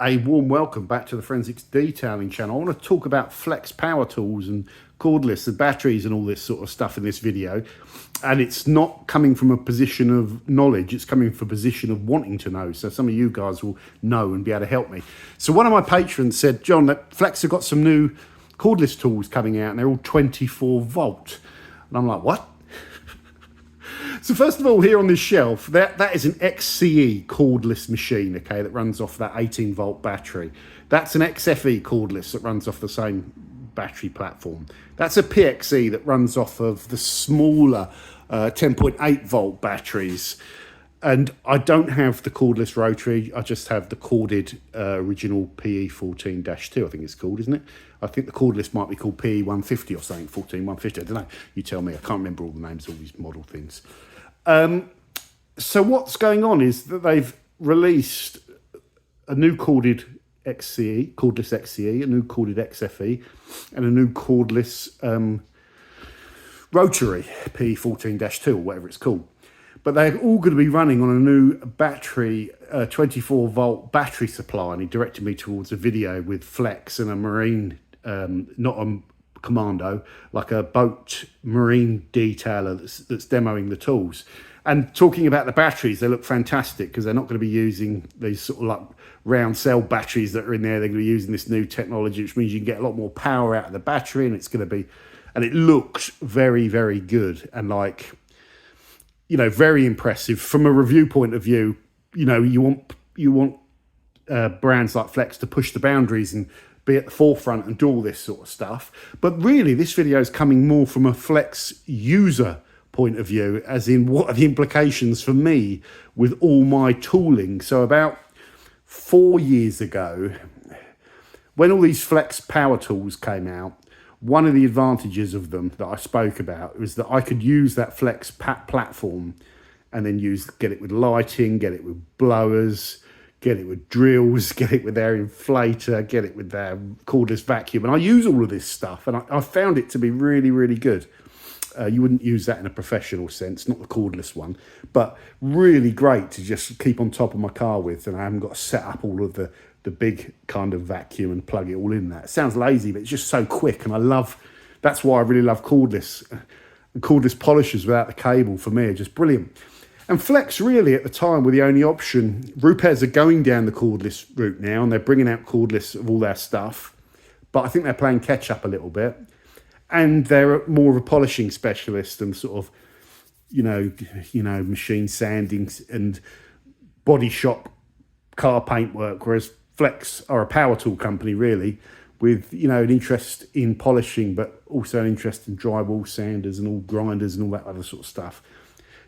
A warm welcome back to the Forensics Detailing channel. I want to talk about flex power tools and cordless and batteries and all this sort of stuff in this video. And it's not coming from a position of knowledge, it's coming from a position of wanting to know. So some of you guys will know and be able to help me. So one of my patrons said, John, that Flex have got some new cordless tools coming out and they're all 24 volt. And I'm like, what? So first of all, here on this shelf, that is an XCE cordless machine, okay, that runs off that 18 volt battery. That's an XFE cordless that runs off the same battery platform. That's a PXE that runs off of the smaller 10.8 volt batteries. And I don't have the cordless rotary, I just have the corded original PE14-2, I think it's called, isn't it? I think the cordless might be called PE150 or something, 14150, I don't know, you tell me, I can't remember all the names of all these model things. So what's going on is that they've released a new corded XCE, cordless XCE, a new corded XFE, and a new cordless rotary, PE14-2 or whatever it's called. But they're all going to be running on a new battery, 24 volt battery supply. And he directed me towards a video with Flex and a marine, not a commando, like a boat marine detailer that's demoing the tools. And talking about the batteries, they look fantastic because they're not going to be using these sort of like round cell batteries that are in there. They're going to be using this new technology, which means you can get a lot more power out of the battery, and it's going to be, and it looks very, very good and like, you know, very impressive from a review point of view. You know, you want brands like Flex to push the boundaries and be at the forefront and do all this sort of stuff. But really, this video is coming more from a Flex user point of view, as in what are the implications for me with all my tooling. So about 4 years ago, when all these Flex power tools came out, one of the advantages of them that I spoke about was that I could use that Flex platform and then get it with lighting, get it with blowers, get it with drills, get it with their inflator, get it with their cordless vacuum. And I use all of this stuff, and I found it to be really, really good. You wouldn't use that in a professional sense, not the cordless one, but really great to just keep on top of my car with. And I haven't got to set up all of the big kind of vacuum and plug it all in there. It sounds lazy, but it's just so quick. And that's why I really love cordless. Cordless polishers without the cable for me are just brilliant. And Flex really at the time were the only option. Rupes are going down the cordless route now, and they're bringing out cordless of all their stuff. But I think they're playing catch up a little bit. And they're more of a polishing specialist and sort of, you know, machine sanding and body shop car paint work, whereas Flex are a power tool company really, with, you know, an interest in polishing, but also an interest in drywall sanders and all grinders and all that other sort of stuff.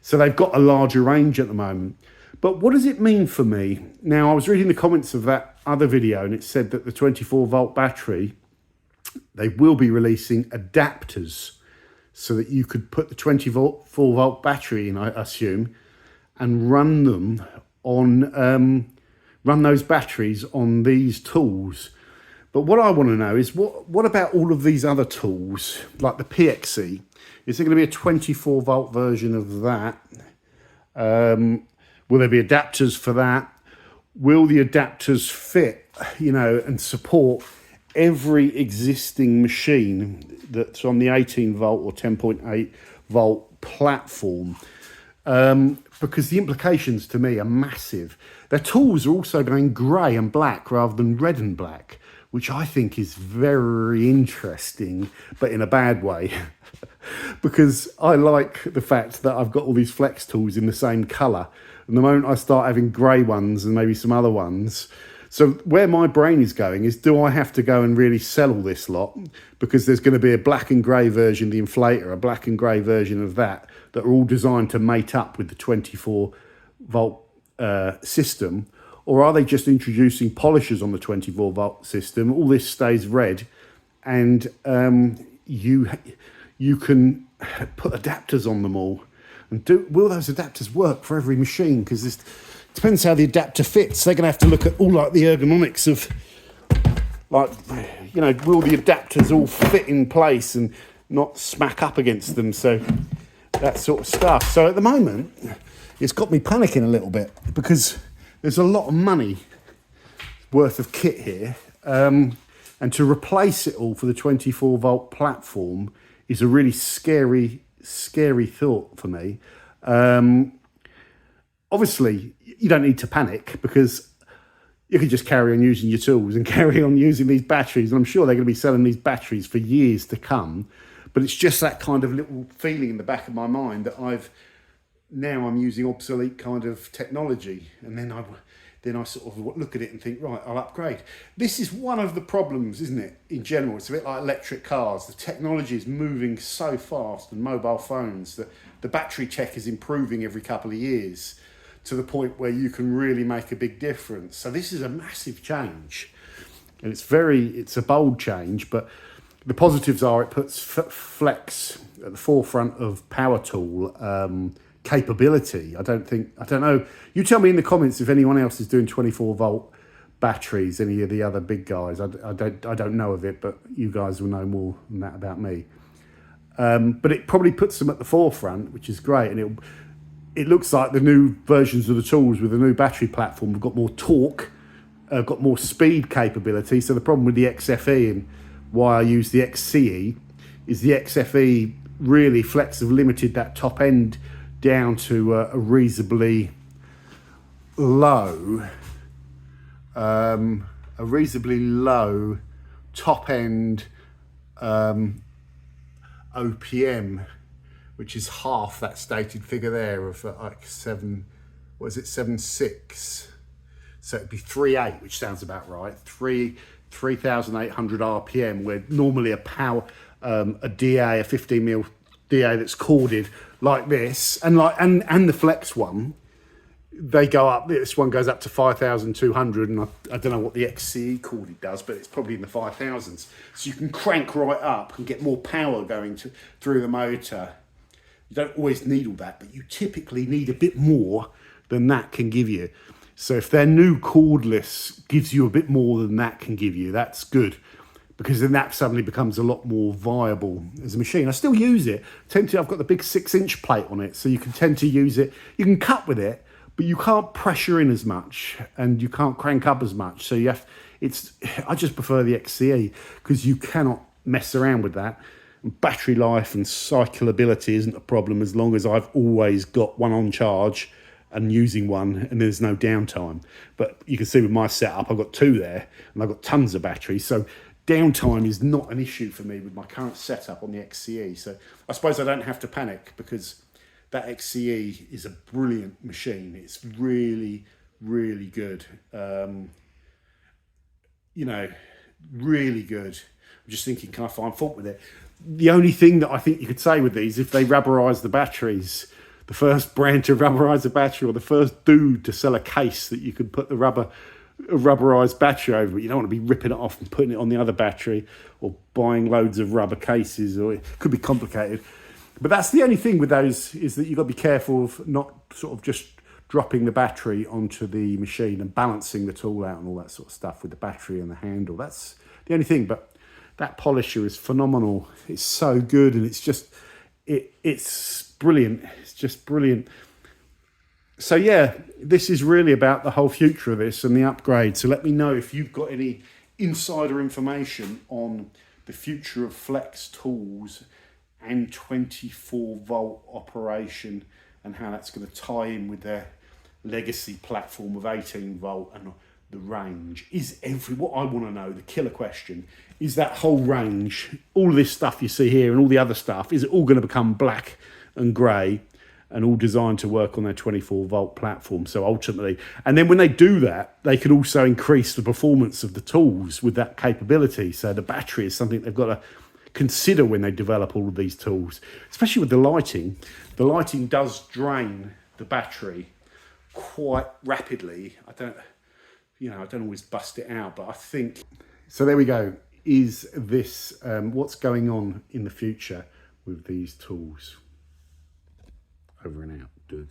So they've got a larger range at the moment. But what does it mean for me? Now, I was reading the comments of that other video and it said that the 24 volt battery, they will be releasing adapters so that you could put the 24 volt battery in, I assume, and run them on, run those batteries on these tools. But what I want to know is what about all of these other tools, like the PXE? Is there going to be a 24 volt version of that? Will there be adapters for that? Will the adapters fit, you know, and support every existing machine that's on the 18 volt or 10.8 volt platform? Because the implications to me are massive. Their tools are also going grey and black rather than red and black, which I think is very interesting, but in a bad way. Because I like the fact that I've got all these Flex tools in the same colour. And the moment I start having grey ones and maybe some other ones, so where my brain is going is, do I have to go and really sell all this lot? Because there's going to be a black and grey version of the inflator, a black and grey version of that are all designed to mate up with the 24 volt system. Or are they just introducing polishers on the 24 volt system? All this stays red, and you can put adapters on them all. And will those adapters work for every machine? Because it depends how the adapter fits. They're going to have to look at all like the ergonomics of, like, you know, will the adapters all fit in place and not smack up against them? So that sort of stuff. So at the moment, it's got me panicking a little bit because there's a lot of money worth of kit here. And to replace it all for the 24 volt platform is a really scary thought for me. Obviously, you don't need to panic, because you can just carry on using your tools and carry on using these batteries. And I'm sure they're going to be selling these batteries for years to come. But it's just that kind of little feeling in the back of my mind that I'm using obsolete kind of technology. And then I sort of look at it and think, right, I'll upgrade. This is one of the problems, isn't it, in general? It's a bit like electric cars. The technology is moving so fast, and mobile phones, that the battery tech is improving every couple of years to the point where you can really make a big difference. So this is a massive change, and it's a bold change, but the positives are it puts Flex at the forefront of power tool capability. I don't know. You tell me in the comments if anyone else is doing 24 volt batteries, any of the other big guys. I don't know of it, but you guys will know more than that about me. But it probably puts them at the forefront, which is great. And it looks like the new versions of the tools with the new battery platform have got more torque, got more speed capability. So the problem with the XFE, and why I use the XCE, is the XFE really, Flex have limited that top end down to a reasonably low top end OPM, which is half that stated figure there of like 7.6. So it'd be 3.8, which sounds about right. 3,800 RPM, where normally a DA, a 15mm DA that's corded like this, and the Flex one, they go up. This one goes up to 5,200, and I don't know what the XCE corded does, but it's probably in the 5,000s. So you can crank right up and get more power going through the motor. You don't always need all that, but you typically need a bit more than that can give you. So if their new cordless gives you a bit more than that can give you, that's good, because then that suddenly becomes a lot more viable as a machine. I still use it. I've got the big 6-inch plate on it, so you can tend to use it. You can cut with it, but you can't pressure in as much, and you can't crank up as much. So I just prefer the XCE, because you cannot mess around with that. Battery life and cyclability isn't a problem as long as I've always got one on charge and using one, and there's no downtime. But you can see with my setup, I've got two there, and I've got tons of batteries. So downtime is not an issue for me with my current setup on the XCE. So I suppose I don't have to panic, because that XCE is a brilliant machine. It's really, really good. Really good. I'm just thinking, can I find fault with it? The only thing that I think you could say with these, if they rubberise the batteries, the first brand to rubberise a battery, or the first dude to sell a case that you could put the rubberised battery over, but you don't want to be ripping it off and putting it on the other battery, or buying loads of rubber cases, or it could be complicated. But that's the only thing with those, is that you've got to be careful of not sort of just dropping the battery onto the machine and balancing the tool out and all that sort of stuff with the battery and the handle. That's the only thing. But that polisher is phenomenal. It's so good, and it's brilliant. It's just brilliant. So yeah, this is really about the whole future of this and the upgrade. So let me know if you've got any insider information on the future of Flex tools and 24 volt operation, and how that's going to tie in with their legacy platform of 18 volt and the range. What I want to know, the killer question, is that whole range, all of this stuff you see here and all the other stuff, is it all going to become black and grey and all designed to work on their 24 volt platform? So ultimately, and then when they do that, they can also increase the performance of the tools with that capability. So the battery is something they've got to consider when they develop all of these tools, especially with the lighting. The lighting does drain the battery quite rapidly. I don't always bust it out, but I think so. There we go. Is this what's going on in the future with these tools? Over and out, Doug.